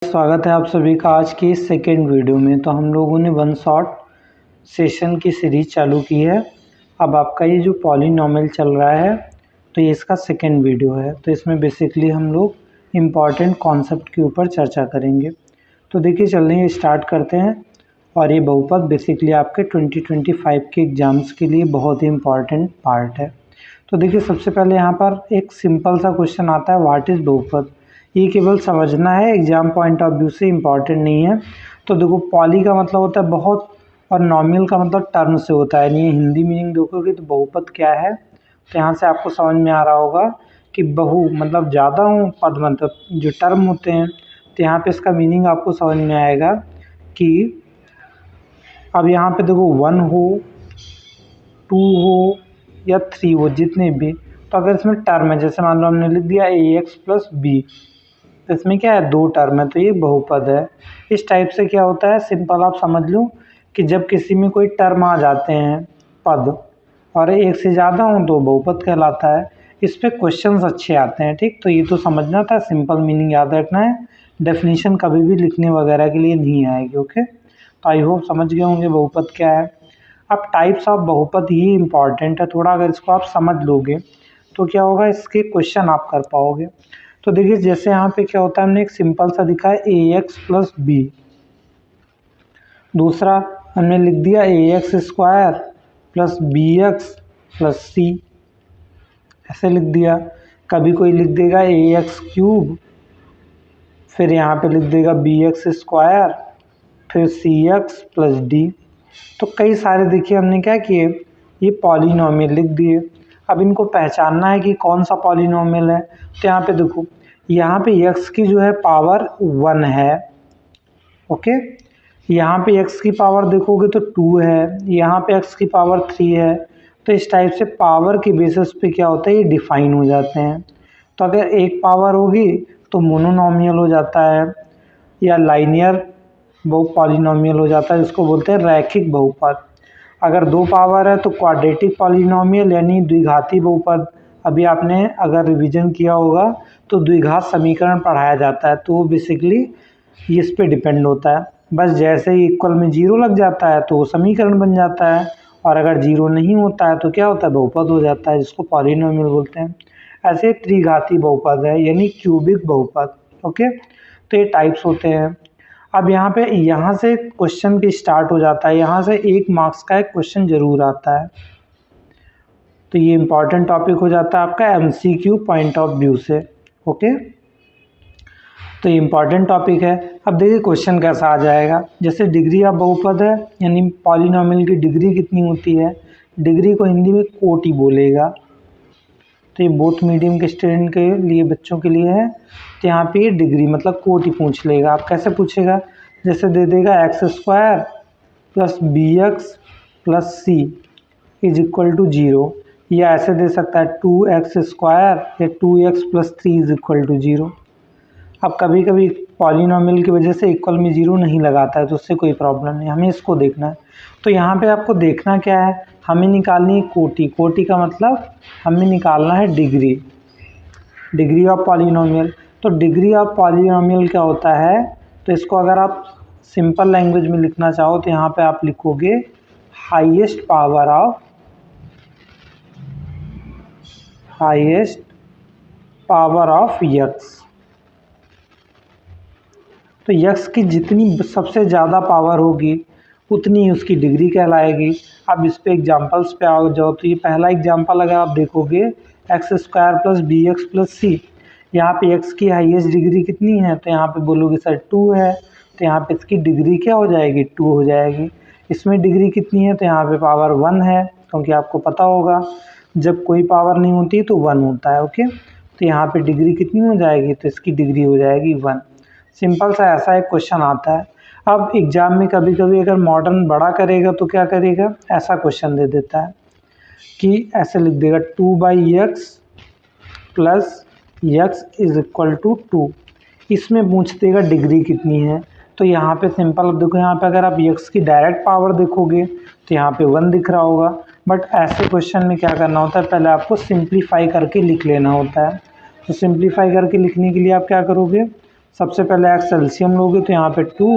स्वागत है आप सभी का आज की इस सेकेंड वीडियो में। तो हम लोगों ने वन शॉट सेशन की सीरीज चालू की है। अब आपका ये जो पॉलीनॉमियल चल रहा है तो ये इसका सेकेंड वीडियो है। तो इसमें बेसिकली हम लोग इम्पॉर्टेंट कॉन्सेप्ट के ऊपर चर्चा करेंगे। तो देखिए चलिए स्टार्ट करते हैं। और ये बहुपद बेसिकली आपके 2025 के एग्ज़ाम्स के लिए बहुत ही इम्पॉर्टेंट पार्ट है। तो देखिए सबसे पहले यहाँ पर एक सिंपल सा क्वेश्चन आता है, व्हाट इज़ बहुपद। ये केवल समझना है, एग्जाम पॉइंट ऑफ व्यू से इम्पॉर्टेंट नहीं है। तो देखो पॉली का मतलब होता है बहुत और नॉमिनल का मतलब टर्म से होता है। ये हिंदी मीनिंग देखोगे तो बहुपद क्या है, तो यहाँ से आपको समझ में आ रहा होगा कि बहु मतलब ज़्यादा हो, पद मतलब जो टर्म होते हैं। तो यहाँ पे इसका मीनिंग आपको समझ में आएगा कि अब यहाँ पे देखो 1 हो, 2 हो या 3 हो, जितने भी, तो अगर इसमें टर्म है, जैसे मान लो हमने लिख दिया ax प्लस बी, तो इसमें क्या है, 2 टर्म है, तो ये बहुपद है। इस टाइप से क्या होता है, सिंपल आप समझ लो कि जब किसी में कोई टर्म आ जाते हैं पद और एक से ज़्यादा हो तो बहुपद कहलाता है। इस पे क्वेश्चंस अच्छे आते हैं, ठीक। तो ये तो समझना था, सिंपल मीनिंग याद रखना है, डेफिनेशन कभी भी लिखने वगैरह के लिए नहीं आएगी। ओके, तो आई होप समझ गए होंगे बहुपद क्या है। अब टाइप्स ऑफ बहुपद ही इम्पॉर्टेंट है थोड़ा, अगर इसको आप समझ लोगे तो क्या होगा, इसके क्वेश्चन आप कर पाओगे। तो देखिए जैसे यहाँ पे क्या होता है, हमने एक सिंपल सा दिखा है ax प्लस बी, दूसरा हमने लिख दिया ax square plus bx plus C, ऐसे लिख दिया। कभी कोई लिख देगा ax क्यूब, फिर यहाँ पे लिख देगा bx स्क्वायर, फिर cx प्लस डी। तो कई सारे देखिए हमने क्या किए, ये पॉलीनॉमियल लिख दिए। अब इनको पहचानना है कि कौन सा पॉलीनॉमियल है। तो यहाँ पे देखो, यहाँ पे x की जो है पावर 1 है, ओके। यहाँ पे x की पावर देखोगे तो 2 है, यहाँ पे x की पावर 3 है। तो इस टाइप से पावर के बेसिस पे क्या होता है, ये डिफाइन हो जाते हैं। तो अगर एक पावर होगी तो मोनोनॉमियल हो जाता है, या लाइनियर बहु पॉलीनॉमियल हो जाता है, जिसको बोलते हैं रैखिक बहुपद। अगर 2 पावर है तो क्वाड्रेटिक पॉलीनॉमियल यानी द्विघाती बहुपद। अभी आपने अगर रिवीजन किया होगा तो द्विघात समीकरण पढ़ाया जाता है, तो वो बेसिकली इस पे डिपेंड होता है। बस जैसे ही इक्वल में 0 लग जाता है तो वो समीकरण बन जाता है, और अगर 0 नहीं होता है तो क्या होता है, बहुपद हो जाता है, जिसको पॉलीनॉमियल बोलते हैं। ऐसे त्रिघाती बहुपद है यानी क्यूबिक बहुपद। ओके, तो ये टाइप्स होते हैं। अब यहाँ से क्वेश्चन भी स्टार्ट हो जाता है, यहाँ से 1 मार्क्स का एक क्वेश्चन जरूर आता है। तो ये इम्पॉर्टेंट टॉपिक हो जाता है आपका MCQ पॉइंट ऑफ व्यू से। ओके, तो ये इम्पॉर्टेंट टॉपिक है। अब देखिए क्वेश्चन कैसा आ जाएगा, जैसे डिग्री ऑफ बहुपद है यानी पॉलीनॉमियल की डिग्री कितनी होती है। डिग्री को हिंदी में कोटि बोलेगा। तो ये बोथ मीडियम के स्टूडेंट के लिए, बच्चों के लिए है। तो यहाँ पे ये डिग्री मतलब कोटि पूछ लेगा। आप कैसे पूछेगा, जैसे दे देगा X square plus B X plus C is equal to 0, या ऐसे दे सकता है 2x स्क्वायर या 2x plus 3 is equal to 0। अब कभी कभी पॉलीनॉमियल की वजह से इक्वल में 0 नहीं लगाता है, तो उससे कोई प्रॉब्लम नहीं, हमें इसको देखना है। तो यहाँ पे आपको देखना क्या है, हमें निकालनी है कोटि। कोटि का मतलब हमें निकालना है डिग्री, डिग्री ऑफ पॉलीनॉमियल। तो डिग्री ऑफ पॉलीनॉमियल क्या होता है, तो इसको अगर आप सिंपल लैंग्वेज में लिखना चाहो तो यहाँ पे आप लिखोगे हाईएस्ट पावर ऑफ यक्स। तो यक्स की जितनी सबसे ज़्यादा पावर होगी उतनी ही उसकी डिग्री कहलाएगी। अब इस पे एग्जांपल्स पे आओ जाओ, तो ये पहला एग्जांपल अगर आप देखोगे X square plus B X plus C, यहाँ पे एक्स की हाईएस्ट डिग्री कितनी है, तो यहाँ पे बोलोगे सर 2 है, तो यहाँ पे इसकी डिग्री क्या हो जाएगी, 2 हो जाएगी। इसमें डिग्री कितनी है, तो यहाँ पे पावर 1 है, क्योंकि आपको पता होगा जब कोई पावर नहीं होती तो 1 होता है। ओके, तो यहाँ पे डिग्री कितनी हो जाएगी, तो इसकी डिग्री हो जाएगी 1। सिंपल सा ऐसा एक क्वेश्चन आता है। अब एग्जाम में कभी कभी अगर मॉडर्न बड़ा करेगा तो क्या करेगा, ऐसा क्वेश्चन दे देता है कि ऐसे लिख देगा 2/x plus x is equal to 2। इसमें पूछ देगा डिग्री कितनी है। तो यहाँ पे सिंपल, अब देखो यहाँ पे अगर आप x की डायरेक्ट पावर देखोगे तो यहाँ पे 1 दिख रहा होगा, बट ऐसे क्वेश्चन में क्या करना होता है, पहले आपको सिंप्लीफाई करके लिख लेना होता है। तो सिंप्लीफाई करके लिखने के लिए आप क्या करोगे, सबसे पहले एक्स एलसीएम लोगे तो यहाँ पे 2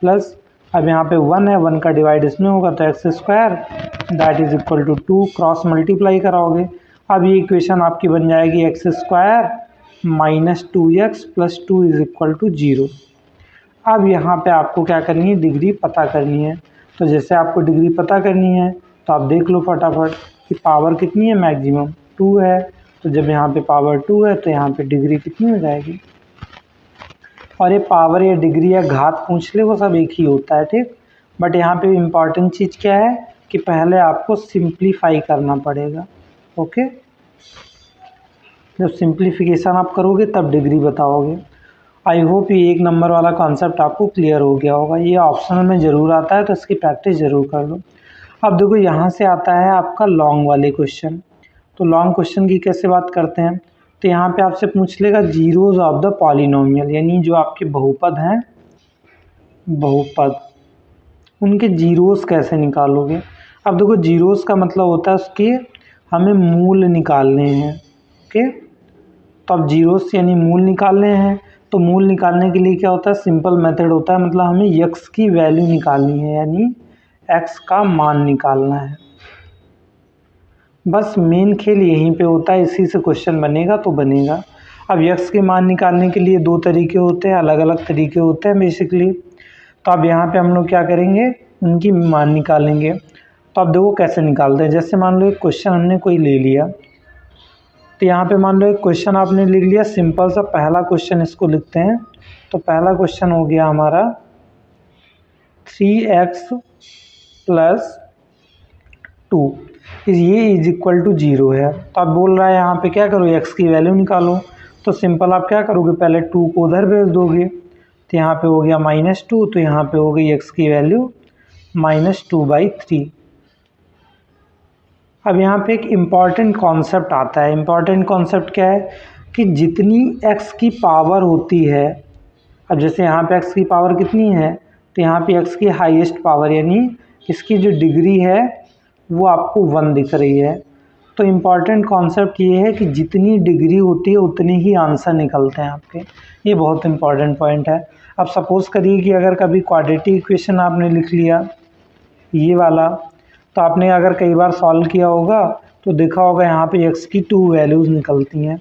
प्लस अब यहाँ पे 1 है, 1 का डिवाइड इसमें होगा तो X square that is equal to 2 cross multiply कराओगे। अब ये इक्वेशन आपकी बन जाएगी X square minus 2x plus 2 is equal to 0। अब यहाँ पे आपको क्या करनी है, डिग्री पता करनी है। तो जैसे आपको डिग्री पता करनी है तो आप देख लो फटाफट कि पावर कितनी है, मैक्सिमम 2 है। तो जब यहाँ पे पावर 2 है तो यहाँ पे डिग्री कितनी हो जाएगी। और ये पावर या डिग्री या घात पूछ ले वो सब एक ही होता है, ठीक। बट यहाँ पे इम्पॉर्टेंट चीज़ क्या है कि पहले आपको सिंप्लीफाई करना पड़ेगा। ओके, जब सिंप्लीफिकेशन आप करोगे तब डिग्री बताओगे। आई होप ये 1 नंबर वाला कॉन्सेप्ट आपको क्लियर हो गया होगा। ये ऑप्शनल में ज़रूर आता है तो इसकी प्रैक्टिस ज़रूर कर लो। अब देखो यहाँ से आता है आपका लॉन्ग वाले क्वेश्चन। तो लॉन्ग क्वेश्चन की कैसे बात करते हैं, तो यहाँ पे आपसे पूछ लेगा जीरोज ऑफ द पॉलिनोमियल, यानी जो आपके बहुपद हैं, बहुपद उनके जीरोस कैसे निकालोगे। अब देखो जीरोस का मतलब होता है उसके हमें मूल निकालने हैं। ओके, तो अब जीरोस यानी मूल निकालने हैं। तो मूल निकालने के लिए क्या होता है, सिंपल मेथड होता है, मतलब हमें यक्स की वैल्यू निकालनी है, यानी एक्स का मान निकालना है। बस मेन खेल यहीं पे होता है, इसी से क्वेश्चन बनेगा तो बनेगा। अब यक्स के मान निकालने के लिए 2 तरीके होते हैं, अलग अलग तरीके होते हैं बेसिकली। तो अब यहाँ पे हम लोग क्या करेंगे, उनकी मान निकालेंगे। तो अब देखो कैसे निकालते हैं। जैसे मान लो एक क्वेश्चन हमने कोई ले लिया, तो यहाँ पे मान लो एक क्वेश्चन आपने लिख लिया, सिंपल सा पहला क्वेश्चन इसको लिखते हैं। तो पहला क्वेश्चन हो गया हमारा 3x प्लस 2 ये इज इक्वल टू 0 है। तो अब बोल रहा है यहाँ पे क्या करो, x की वैल्यू निकालो। तो सिंपल आप क्या करोगे, पहले 2 को उधर भेज दोगे, तो यहाँ पे हो गया -2, तो यहाँ पे हो गई x की वैल्यू -2/3। अब यहाँ पे एक इम्पॉर्टेंट कॉन्सेप्ट आता है। इम्पॉर्टेंट कॉन्सेप्ट क्या है कि जितनी x की पावर होती है, अब जैसे यहाँ पे x की पावर कितनी है, तो यहाँ पे x की हाईएस्ट पावर यानी इसकी जो डिग्री है वो आपको 1 दिख रही है। तो इम्पॉर्टेंट कॉन्सेप्ट ये है कि जितनी डिग्री होती है उतने ही आंसर निकलते हैं आपके। ये बहुत इम्पॉर्टेंट पॉइंट है। अब सपोज़ करिए कि अगर कभी क्वाड्रेटिक इक्वेशन आपने लिख लिया ये वाला, तो आपने अगर कई बार सॉल्व किया होगा तो देखा होगा यहाँ पे x की 2 वैल्यूज़ निकलती हैं।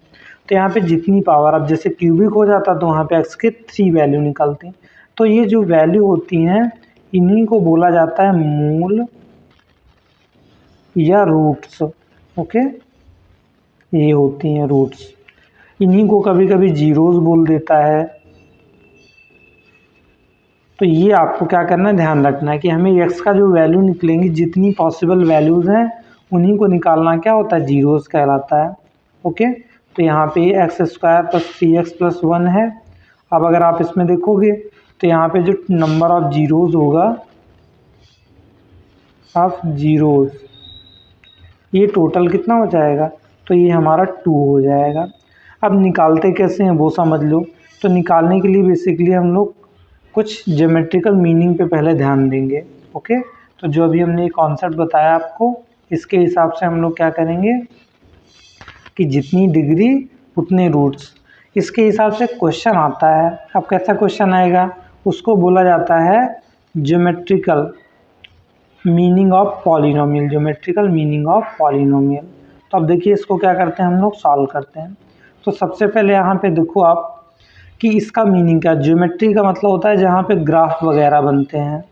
तो यहाँ पे जितनी पावर, अब जैसे क्यूबिक हो जाता तो वहाँ पे x के 3 वैल्यू निकलती। तो ये जो वैल्यू होती हैं इन्हीं को बोला जाता है मूल या रूट्स। ओके, ये होती हैं रूट्स। इन्हीं को कभी कभी जीरोस बोल देता है। तो ये आपको क्या करना है, ध्यान रखना है कि हमें x का जो वैल्यू निकलेंगी, जितनी पॉसिबल वैल्यूज़ हैं उन्हीं को निकालना क्या होता है, जीरोस कहलाता है। ओके, तो यहाँ पे x square plus 3x plus 1 है। अब अगर आप इसमें देखोगे तो यहाँ पे जो नंबर ऑफ जीरोस होगा, ऑफ जीरोस, ये टोटल कितना हो जाएगा, तो ये हमारा 2 हो जाएगा। अब निकालते कैसे हैं वो समझ लो। तो निकालने के लिए बेसिकली हम लोग कुछ ज्योमेट्रिकल मीनिंग पे पहले ध्यान देंगे। ओके, तो जो अभी हमने कॉन्सेप्ट बताया आपको, इसके हिसाब से हम लोग क्या करेंगे कि जितनी डिग्री उतने रूट्स, इसके हिसाब से क्वेश्चन आता है। अब कैसा क्वेश्चन आएगा, उसको बोला जाता है geometrical meaning of polynomial, geometrical meaning of polynomial. तो अब देखिए इसको क्या करते हैं, हम लोग सॉल्व करते हैं। तो सबसे पहले यहाँ पे देखो आप कि इसका मीनिंग क्या, ज्योमेट्री का मतलब होता है जहाँ पे ग्राफ वगैरह बनते हैं,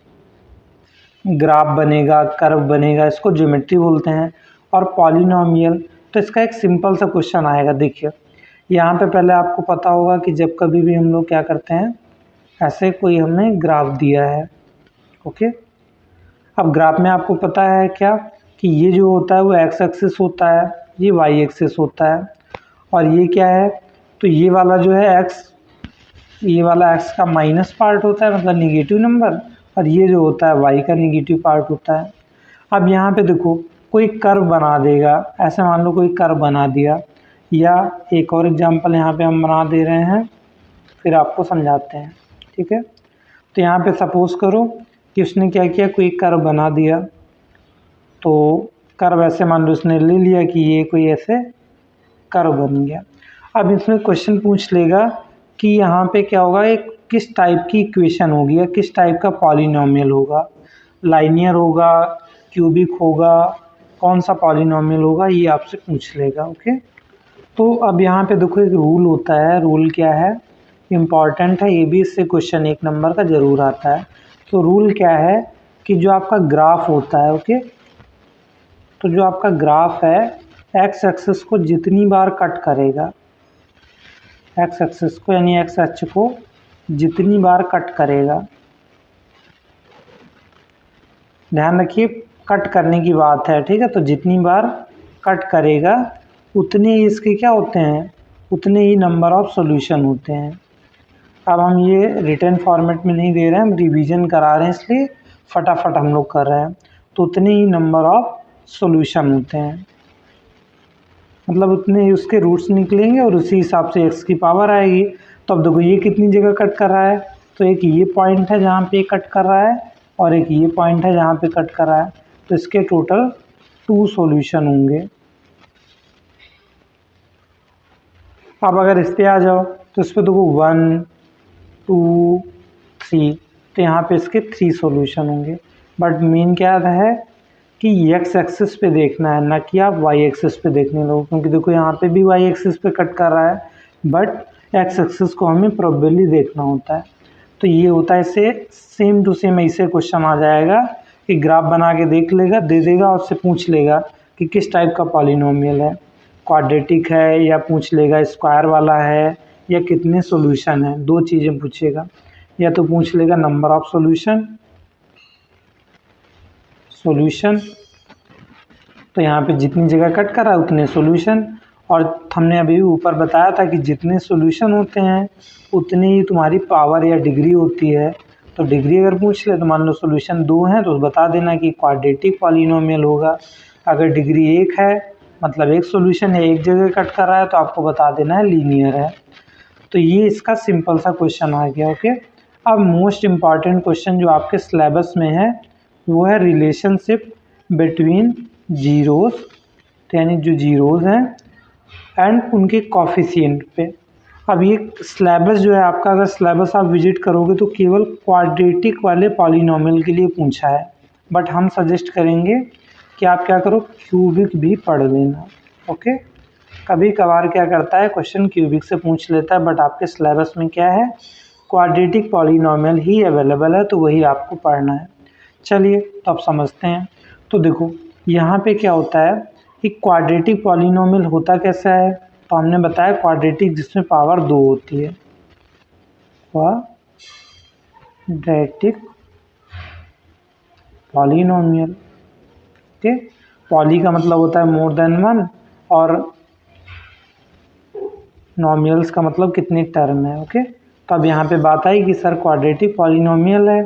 ग्राफ बनेगा, कर्व बनेगा, इसको ज्योमेट्री बोलते हैं। और पॉलिनोमियल, तो इसका एक सिंपल सा क्वेश्चन आएगा। देखिए यहाँ पे पहले आपको पता होगा कि जब कभी भी हम लोग क्या करते हैं, ऐसे कोई हमने ग्राफ दिया है। ओके, अब ग्राफ में आपको पता है क्या कि ये जो होता है वो x एक्सिस होता है, ये y एक्सिस होता है, और ये क्या है, तो ये वाला जो है x, ये वाला x का माइनस पार्ट होता है, मतलब निगेटिव नंबर, और ये जो होता है y का निगेटिव पार्ट होता है। अब यहाँ पे देखो कोई कर्व बना देगा, ऐसे मान लो कोई कर्व बना दिया, या एक और एग्जांपल यहाँ पे हम बना दे रहे हैं, फिर आपको समझाते हैं। ठीक है, तो यहाँ पे सपोज़ करो कि उसने क्या किया, कोई कर्व बना दिया। तो कर्व ऐसे मान लो उसने ले लिया कि ये कोई ऐसे कर्व बन गया। अब इसमें क्वेश्चन पूछ लेगा कि यहाँ पे क्या होगा, एक किस टाइप की इक्वेशन होगी या किस टाइप का पॉलिनोमियल होगा, लाइनियर होगा, क्यूबिक होगा, कौन सा पॉलिनोमियल होगा, ये आपसे पूछ लेगा। ओके, तो अब यहाँ पे देखो एक रूल होता है। रूल क्या है, इम्पॉर्टेंट है, ये भी इससे क्वेश्चन 1 नंबर का ज़रूर आता है। तो रूल क्या है कि जो आपका ग्राफ होता है, ओके, तो जो आपका ग्राफ है एक्स एक्सिस को जितनी बार कट करेगा, एक्स एक्सिस को यानी एक्स अक्ष को जितनी बार कट करेगा, ध्यान रखिए कट करने की बात है, ठीक है, तो जितनी बार कट करेगा उतने ही इसके क्या होते हैं, उतने ही नंबर ऑफ सॉल्यूशन होते हैं। अब हम ये रिटर्न फॉर्मेट में नहीं दे रहे हैं, हम रिवीजन करा रहे हैं, इसलिए फटाफट हम लोग कर रहे हैं। तो उतने ही नंबर ऑफ सॉल्यूशन होते हैं, मतलब उतने ही उसके रूट्स निकलेंगे और उसी हिसाब से एक्स की पावर आएगी। तो अब देखो ये कितनी जगह कट कर रहा है, तो एक ये पॉइंट है जहाँ पे कट कर रहा है और एक ये पॉइंट है जहाँ पे कट कर रहा है, तो इसके टोटल 2 सॉल्यूशन होंगे। अब अगर इस पे आ जाओ तो इस पे देखो 1 2 3, तो यहाँ पे इसके 3 सॉल्यूशन होंगे। बट मेन क्या है कि एक्स एक्सिस पे देखना है, ना कि आप वाई एक्सिस पे देखने लगो, क्योंकि देखो यहाँ पे भी वाई एक्सिस पे कट कर रहा है बट एक्स एक्सिस को हमें प्रोबेबली देखना होता है। तो ये होता है, इससे सेम टू सेम ऐसे क्वेश्चन आ जाएगा कि ग्राफ बना के देख लेगा, दे देगा और उससे पूछ लेगा कि किस टाइप का पॉलिनोमियल है, क्वाड्रेटिक है या पूछ लेगा स्क्वायर वाला है या कितने सॉल्यूशन है, 2 चीज़ें पूछेगा। या तो पूछ लेगा नंबर ऑफ सॉल्यूशन, तो यहाँ पे जितनी जगह कट करा उतने सॉल्यूशन, और हमने अभी ऊपर बताया था कि जितने सॉल्यूशन होते हैं उतनी ही तुम्हारी पावर या डिग्री होती है। तो डिग्री अगर पूछ ले तो मान लो सॉल्यूशन 2 हैं तो बता देना कि क्वाड्रेटिक पॉलिनोमियल होगा। अगर डिग्री 1 है मतलब एक सॉल्यूशन है, एक जगह कट कर रहा है, तो आपको बता देना है लीनियर है। तो ये इसका सिंपल सा क्वेश्चन आ गया। ओके, अब मोस्ट इम्पॉर्टेंट क्वेश्चन जो आपके सिलेबस में है वो है रिलेशनशिप बिटवीन जीरोस, तो यानी जो जीरोस हैं एंड उनके कॉफिशिएंट पे। अब ये सिलेबस जो है आपका, अगर सिलेबस आप विजिट करोगे तो केवल क्वाड्रेटिक वाले पॉलिनोमियल के लिए पूछा है, बट हम सजेस्ट करेंगे कि आप क्या करो, क्यूबिक भी पढ़ लेना। ओके, कभी कभार क्या करता है क्वेश्चन क्यूबिक से पूछ लेता है, बट आपके सिलेबस में क्या है, क्वाड्रेटिक पॉलिनोमियल ही अवेलेबल है, तो वही आपको पढ़ना है। चलिए तो आप समझते हैं। तो देखो यहाँ पे क्या होता है कि क्वाड्रेटिक पॉलिनोमियल होता कैसा है, तो हमने बताया क्वाड्रेटिक जिसमें पावर 2 होती है, क्वाड्रेटिक पॉलिनोमियल। ओके, पॉली का मतलब होता है मोर देन 1 और नोमियल्स का मतलब कितने टर्म है। ओके, तो अब यहाँ पे बात आई कि सर क्वाड्रेटिक पॉलिनोमियल है,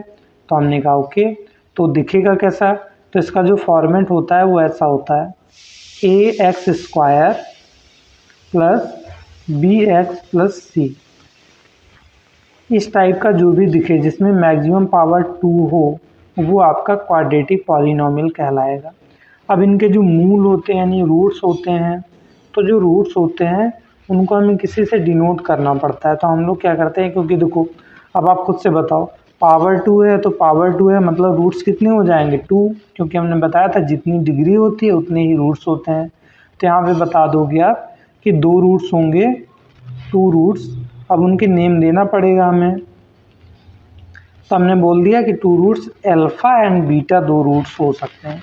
तो हमने कहा ओके, तो दिखेगा कैसा, तो इसका जो फॉर्मेट होता है वो ऐसा होता है, A X square plus B X plus C. इस टाइप का जो भी दिखे जिसमें मैक्सिमम पावर 2 हो वो आपका क्वाड्रेटिक पॉलिनोमियल कहलाएगा। अब इनके जो मूल होते हैं यानी रूट्स होते हैं, तो जो रूट्स होते हैं उनको हमें किसी से डिनोट करना पड़ता है। तो हम लोग क्या करते हैं, क्योंकि देखो अब आप खुद से बताओ, पावर 2 है तो पावर 2 है मतलब रूट्स कितने हो जाएंगे 2, क्योंकि हमने बताया था जितनी डिग्री होती है उतने ही रूट्स होते हैं। तो यहाँ पे बता दोगे आप कि 2 रूट्स होंगे, 2 रूट्स। अब उनके नेम देना पड़ेगा हमें, तो हमने बोल दिया कि 2 roots alpha and beta 2 roots हो सकते हैं।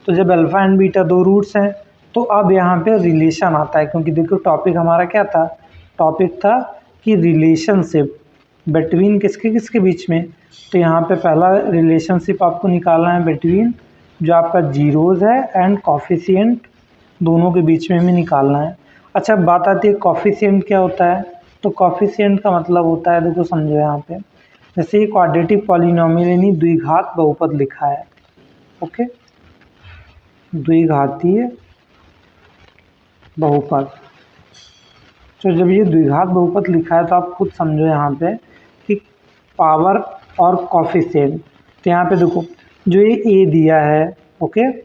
तो जब अल्फ़ा एंड बीटा 2 रूट्स हैं तो अब यहाँ पे रिलेशन आता है, क्योंकि देखो टॉपिक हमारा क्या था, टॉपिक था कि रिलेशनशिप बिटवीन किसके किसके बीच में। तो यहाँ पे पहला रिलेशनशिप आपको निकालना है बिटवीन जो आपका जीरोज़ है एंड कॉफिशिएंट, दोनों के बीच में भी निकालना है। अच्छा, बात आती है कॉफिशिएंट क्या होता है, तो कॉफिशिएंट का मतलब होता है, देखो समझो यहाँ पे, जैसे ये क्वाड्रेटिक पॉलिनोमियल यानी द्विघात बहुपद लिखा है। ओके, द्विघातीय बहुपद, तो जब ये द्विघात बहुपद लिखा है तो आप खुद समझो यहाँ पे कि पावर और कॉफिशिएंट। तो यहाँ पे देखो जो ये ए दिया है, ओके,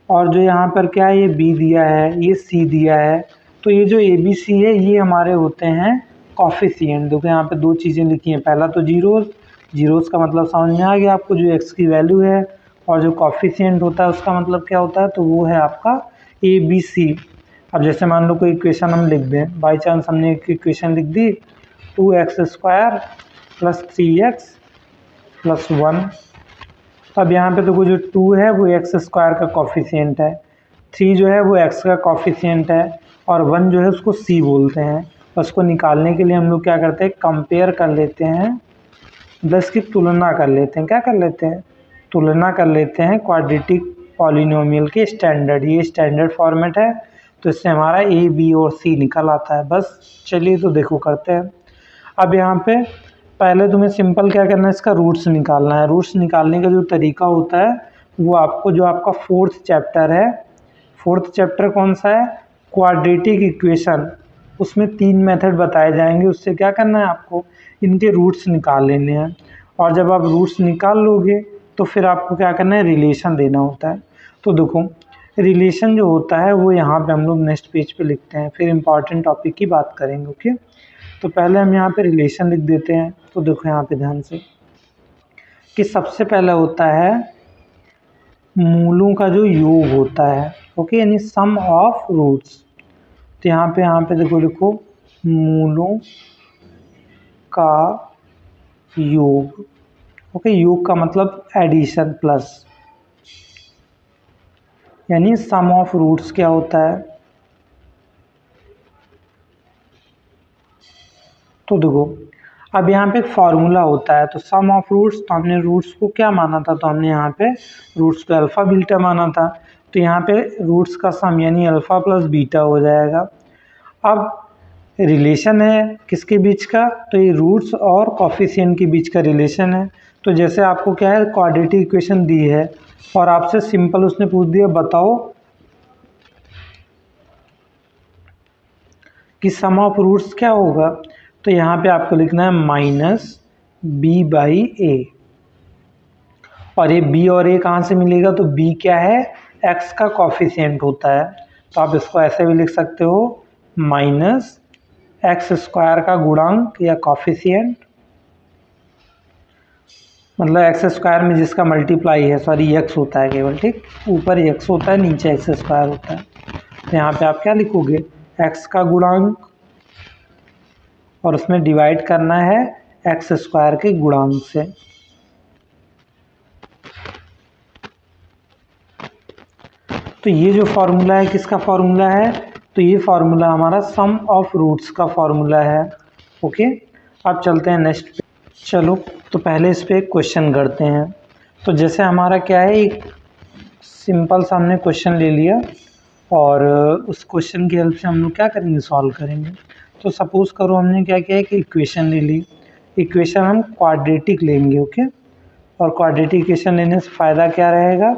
और जो यहाँ पर क्या है ये बी दिया है, ये सी दिया है, तो ये जो ए बी सी है ये हमारे होते हैं कॉफिशिएंट। देखो यहाँ पे दो चीज़ें लिखी हैं, पहला तो जीरोस, जीरोस का मतलब समझ में आ गया आपको, जो एक्स की वैल्यू है, और जो कॉफिशिएंट होता है उसका मतलब क्या होता है, तो वो है आपका ए बी सी। अब जैसे मान लो कोई इक्वेशन हम लिख दें, बाई चांस हमने एक इक्वेशन लिख दी 2x² + 3x + 1। अब यहाँ पे देखो जो 2 है वो x² का कॉफिशिएंट है, 3 जो है वो x का कॉफिशिएंट है, और 1 जो है उसको c बोलते हैं। उसको निकालने के लिए हम लोग क्या करते हैं, कंपेयर कर लेते हैं, प्लस की तुलना कर लेते हैं। क्या कर लेते हैं, तुलना कर लेते हैं क्वाड्रेटिक पॉलिनोमियल के स्टैंडर्ड। ये स्टैंडर्ड फॉर्मेट है, तो इससे हमारा a b और c निकल आता है। बस चलिए तो देखो करते हैं। अब यहाँ पे पहले तुम्हें सिंपल क्या करना है, इसका रूट्स निकालना है। रूट्स निकालने का जो तरीका होता है वो आपको, जो आपका 4th चैप्टर है, 4th चैप्टर कौन सा है, क्वाड्रेटिक इक्वेशन, उसमें 3 मेथड बताए जाएंगे। उससे क्या करना है, आपको इनके रूट्स निकाल लेने हैं। और जब आप रूट्स निकाल लोगे तो फिर आपको क्या करना है, रिलेशन देना होता है। तो देखो रिलेशन जो होता है वो यहाँ पे हम लोग नेक्स्ट पेज पे लिखते हैं, फिर इम्पॉर्टेंट टॉपिक की बात करेंगे। ओके, तो पहले हम यहाँ पे रिलेशन लिख देते हैं। तो देखो यहाँ पे ध्यान से कि सबसे पहले होता है मूलों का जो योग होता है, ओके, यानी सम ऑफ रूट्स। तो यहाँ पे देखो लिखो मूलों का योग। ओके, योग का मतलब एडिशन प्लस, यानी सम ऑफ रूट्स क्या होता है। तो देखो अब यहाँ पे एक फार्मूला होता है, तो सम ऑफ रूट्स, तो हमने रूट्स को क्या माना था, तो हमने यहाँ पे रूट्स को अल्फ़ा बीटा माना था। तो यहाँ पे रूट्स का सम यानी अल्फ़ा प्लस बीटा हो जाएगा। अब रिलेशन है किसके बीच का, तो ये रूट्स और कॉफिशिएंट के बीच का रिलेशन है। तो जैसे आपको क्या है, क्वाड्रेटिक इक्वेशन दी है और आपसे सिंपल उसने पूछ दिया बताओ कि सम ऑफ रूट्स क्या होगा, तो यहाँ पे आपको लिखना है -b/a। और ये b और a कहाँ से मिलेगा, तो b क्या है, x का कॉफिशिएंट होता है। तो आप इसको ऐसे भी लिख सकते हो, -x² का गुणांक या कॉफिशिएंट, मतलब x² में जिसका मल्टीप्लाई है, सॉरी x होता है केवल, ठीक, ऊपर x होता है, नीचे x² होता है। तो यहाँ पे आप क्या लिखोगे, x का गुणांक और उसमें डिवाइड करना है x² के गुणांक से। तो ये जो फार्मूला है किसका फार्मूला है, तो ये फार्मूला हमारा सम ऑफ रूट्स का फार्मूला है। ओके, अब चलते हैं नेक्स्ट। चलो तो पहले इस पे एक क्वेश्चन करते हैं। तो जैसे हमारा क्या है, एक सिंपल सा हमने क्वेश्चन ले लिया और उस क्वेश्चन की हेल्प से हम लोग क्या करेंगे, सॉल्व करेंगे। तो सपोज़ करो हमने क्या किया है कि इक्वेशन ले ली, इक्वेशन हम क्वाड्रेटिक लेंगे। ओके, और क्वाड्रेटिक इक्वेशन लेने से फ़ायदा क्या रहेगा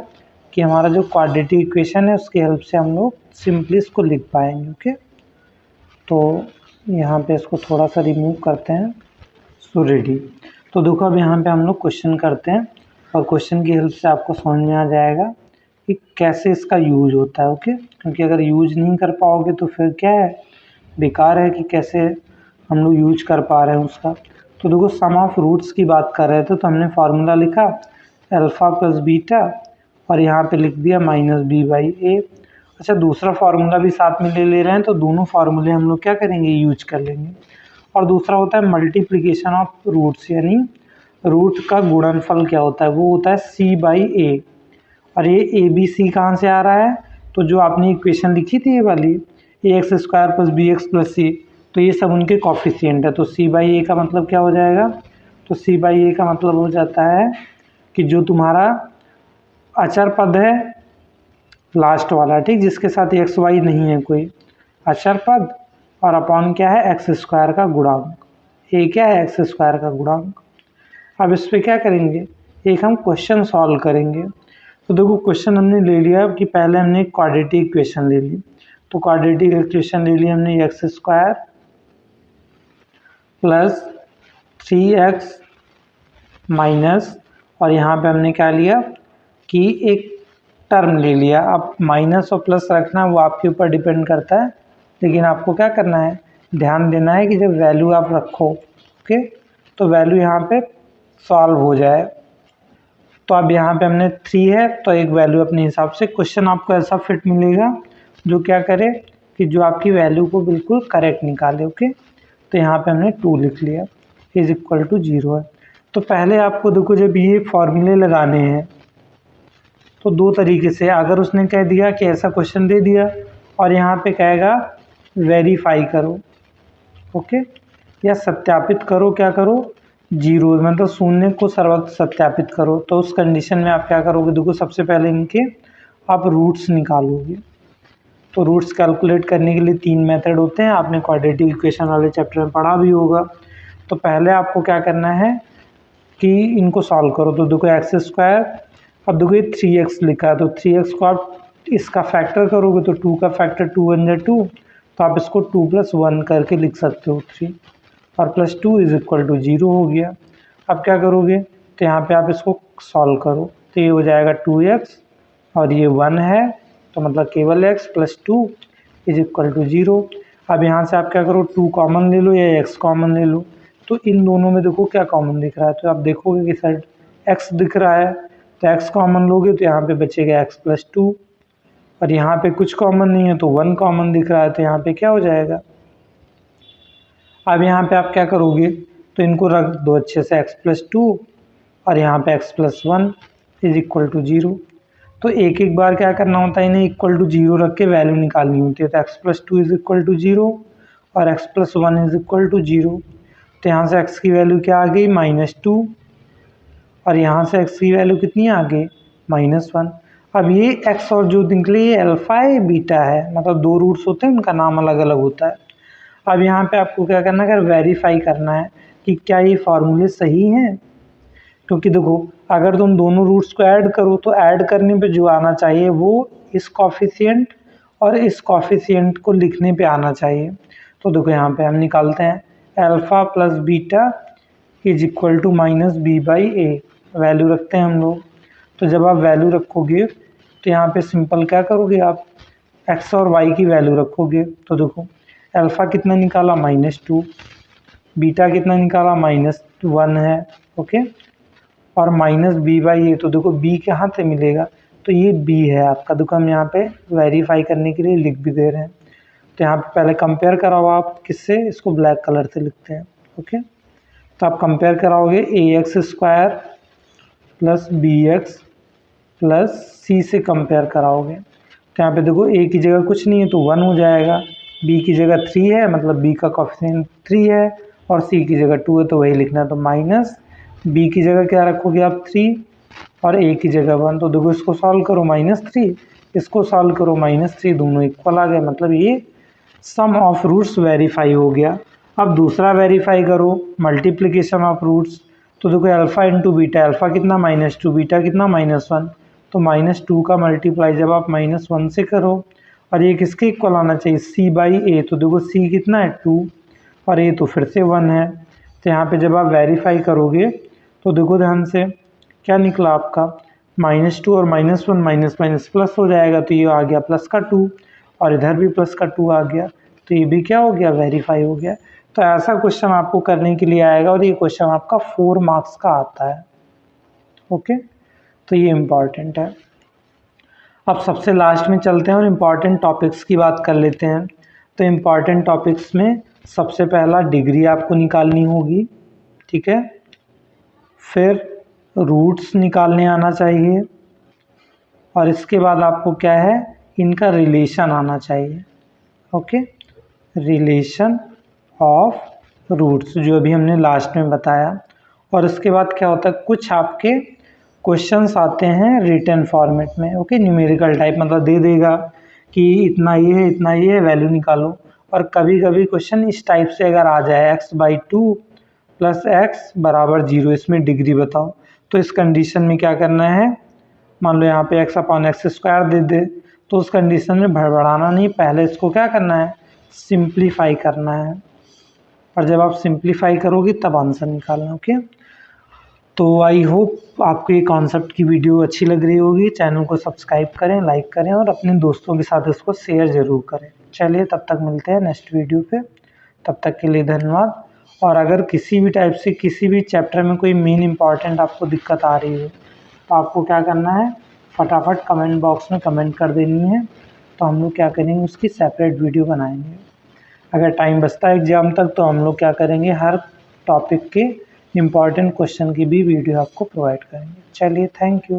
कि हमारा जो क्वाड्रेटिक इक्वेशन है उसकी हेल्प से हम लोग सिंपली इसको लिख पाएंगे। ओके, तो यहाँ पे इसको थोड़ा सा रिमूव करते हैं। So ready. तो देखो अब यहाँ पे हम लोग क्वेश्चन करते हैं और क्वेश्चन की हेल्प से आपको समझ में आ जाएगा कि कैसे इसका यूज होता है। ओके, क्योंकि अगर यूज नहीं कर पाओगे तो फिर क्या है, बेकार है कि कैसे हम लोग यूज कर पा रहे हैं उसका। तो देखो सम ऑफ रूट्स की बात कर रहे थे, तो हमने फार्मूला लिखा अल्फ़ा प्लस बीटा और यहाँ पे लिख दिया -b/a। अच्छा, दूसरा फार्मूला भी साथ में ले रहे हैं, तो दोनों फार्मूले हम लोग क्या करेंगे, यूज कर लेंगे। और दूसरा होता है मल्टीप्लिकेशन ऑफ रूट्स, यानी रूट का गुणनफल क्या होता है, वो होता है c/a। और ये ABC कहाँ से आ रहा है, तो जो आपने इक्वेशन लिखी थी ये वाली ax² + bx + c, तो ये सब उनके कॉफिशिएंट है। तो c/a का मतलब क्या हो जाएगा, तो c/a का मतलब हो जाता है कि जो तुम्हारा अचर पद है लास्ट वाला, ठीक, जिसके साथ x y नहीं है कोई अचर पद, और अपॉन क्या है, x² का गुणांक। ये क्या है, x² का गुणांक। अब इस पर क्या करेंगे, एक हम क्वेश्चन सॉल्व करेंगे। तो देखो क्वेश्चन हमने ले लिया कि पहले हमने क्वाड्रेटिक इक्वेशन ले ली। तो क्वाड्रेटिक इक्वेशन ले ली हमने x² + 3x माइनस, और यहाँ पे हमने क्या लिया कि एक टर्म ले लिया। अब माइनस और प्लस रखना वो आपके ऊपर डिपेंड करता है, लेकिन आपको क्या करना है, ध्यान देना है कि जब वैल्यू आप रखो, ओके, तो वैल्यू यहाँ पे सॉल्व हो जाए। तो अब यहाँ पे हमने 3 है तो एक वैल्यू अपने हिसाब से, क्वेश्चन आपको ऐसा फिट मिलेगा जो क्या करे कि जो आपकी वैल्यू को बिल्कुल करेक्ट निकाले, ओके। तो यहाँ पे हमने 2 लिख लिया, इज इक्वल टू 0 है। तो पहले आपको देखो जब ये फॉर्मूले लगाने हैं तो 2 तरीके से, अगर उसने कह दिया कि ऐसा क्वेश्चन दे दिया और यहाँ पे कहेगा वेरीफाई करो, ओके, या सत्यापित करो, क्या करो, 0 मतलब शून्य को सर्वत्र सत्यापित करो, तो उस कंडीशन में आप क्या करोगे, देखो सबसे पहले इनके आप रूट्स निकालोगे। तो रूट्स कैलकुलेट करने के लिए 3 मेथड होते हैं, आपने क्वाड्रेटिक इक्वेशन वाले चैप्टर में पढ़ा भी होगा। तो पहले आपको क्या करना है कि इनको सॉल्व करो। तो देखो एक्स स्क्वायर, अब देखो ये 3x लिखा है तो 3x को आप इसका फैक्टर करोगे तो 2 का फैक्टर 2 1 2, तो आप इसको 2 + 1 करके लिख सकते हो 3, और +2 इज इक्वल टू 0 हो गया। अब क्या करोगे, तो यहाँ पे आप इसको सॉल्व करो, तो ये हो जाएगा 2x और ये 1 है, तो मतलब केवल x + 2 इज इक्वल टू 0। अब यहाँ से आप क्या करो, 2 कॉमन ले लो या x कॉमन ले लो। तो इन दोनों में देखो क्या कॉमन दिख रहा है, तो आप देखोगे कि सर x दिख रहा है, तो x कॉमन लोगे तो यहाँ पे बचेगा x + 2, और यहाँ पे कुछ कॉमन नहीं है तो 1 कॉमन दिख रहा है, तो यहाँ पे क्या हो जाएगा। अब यहाँ पे आप क्या करोगे, तो इनको रख दो अच्छे से, x + 2 और यहाँ पे x + 1 इज इक्वल टू 0। तो एक एक बार क्या करना होता है, इन्हें इक्वल टू 0 रख के वैल्यू निकालनी होती है। तो x + 2 इज इक्वल टू 0 और x + 1 इज इक्वल टू 0। तो यहाँ से x की वैल्यू क्या आ गई, -2, और यहाँ से x की वैल्यू कितनी आ गई, -1। अब ये x और जो निकले ये अल्फ़ा है, बीटा है, मतलब 2 रूट्स होते हैं, उनका नाम अलग अलग होता है। अब यहाँ पे आपको क्या करना है, अगर वेरीफाई करना है कि क्या ये फार्मूले सही हैं, क्योंकि देखो अगर तुम दोनों रूट्स को ऐड करो तो ऐड करने पे जो आना चाहिए वो इस कॉफिशिएंट और इस कॉफिशिएंट को लिखने पे आना चाहिए। तो देखो यहाँ पे हम निकालते हैं, alpha + beta is equal to -b/a, value रखते हैं हम लोग। तो जब आप वैल्यू रखोगे तो यहाँ पे सिंपल क्या करोगे, आप x और y की वैल्यू रखोगे। तो देखो अल्फ़ा कितना निकाला, -2, बीटा कितना निकाला, -1 है, ओके, और -b/a, तो देखो b कहाँ से मिलेगा, तो ये b है आपका। देखो हम यहाँ पे वेरीफाई करने के लिए लिख भी दे रहे हैं। तो यहाँ पे पहले कंपेयर कराओ आप किससे, इसको ब्लैक कलर से लिखते हैं, ओके। तो आप कंपेयर कराओगे ax² + bx + c से कंपेयर कराओगे। तो यहाँ पे देखो a की जगह कुछ नहीं है तो 1 हो जाएगा, b की जगह 3 है मतलब b का कॉफिशिएंट 3 है, और c की जगह 2 है तो वही लिखना है। तो माइनस b की जगह क्या रखोगे आप, 3, और a की जगह 1। तो देखो इसको सॉल्व करो, -3, इसको सॉल्व करो, -3, दोनों इक्वल आ गए, मतलब ये सम ऑफ रूट्स वेरीफाई हो गया। अब दूसरा वेरीफाई करो, मल्टीप्लिकेशन ऑफ रूट्स। तो देखो अल्फ़ा इंटू बीटा, अल्फ़ा कितना, -2, बीटा कितना, -1, तो -2 का मल्टीप्लाई जब आप -1 से करो, और ये किसके इक्वल आना चाहिए, c/a। तो देखो c कितना है, 2, और a तो फिर से 1 है। तो यहाँ पे जब आप वेरीफाई करोगे तो देखो ध्यान से क्या निकला आपका, -2 और -1 माइनस माइनस प्लस हो जाएगा, तो ये आ गया +2, और इधर भी +2 आ गया, तो ये भी क्या हो गया, वेरीफाई हो गया। तो ऐसा क्वेश्चन आपको करने के लिए आएगा, और ये क्वेश्चन आपका 4 मार्क्स का आता है, ओके। तो ये इम्पॉर्टेंट है। अब सबसे लास्ट में चलते हैं और इम्पॉर्टेंट टॉपिक्स की बात कर लेते हैं। तो इम्पॉर्टेंट टॉपिक्स में सबसे पहला डिग्री आपको निकालनी होगी, ठीक है, फिर रूट्स निकालने आना चाहिए, और इसके बाद आपको क्या है, इनका रिलेशन आना चाहिए, ओके, रिलेशन ऑफ रूट्स जो अभी हमने लास्ट में बताया। और इसके बाद क्या होता है, कुछ आपके क्वेश्चंस आते हैं रिटन फॉर्मेट में, ओके, न्यूमेरिकल टाइप, मतलब दे देगा कि इतना ये है, इतना ये है, वैल्यू निकालो। और कभी कभी क्वेश्चन इस टाइप से अगर आ जाए, x/2 + x = 0, इसमें डिग्री बताओ। तो इस कंडीशन में क्या करना है, मान लो यहाँ पे x/x² दे दे, तो उस कंडीशन में भड़बड़ाना नहीं, पहले इसको क्या करना है, सिंप्लीफाई करना है, और जब आप सिंप्लीफाई करोगे तब आंसर निकालना, ओके। तो आई होप आपको ये कॉन्सेप्ट की वीडियो अच्छी लग रही होगी। चैनल को सब्सक्राइब करें, लाइक करें, और अपने दोस्तों के साथ इसको शेयर ज़रूर करें। चलिए तब तक मिलते हैं नेक्स्ट वीडियो पे। तब तक के लिए धन्यवाद। और अगर किसी भी टाइप से किसी भी चैप्टर में कोई मेन इम्पॉर्टेंट आपको दिक्कत आ रही हो तो आपको क्या करना है, फटाफट कमेंट बॉक्स में कमेंट कर देनी है, तो हम लोग क्या करेंगे उसकी सेपरेट वीडियो बनाएंगे। अगर टाइम बचता है एग्ज़ाम तक तो हम लोग क्या करेंगे, हर टॉपिक के इम्पॉर्टेंट क्वेश्चन की भी वीडियो आपको प्रोवाइड करेंगे। चलिए, थैंक यू।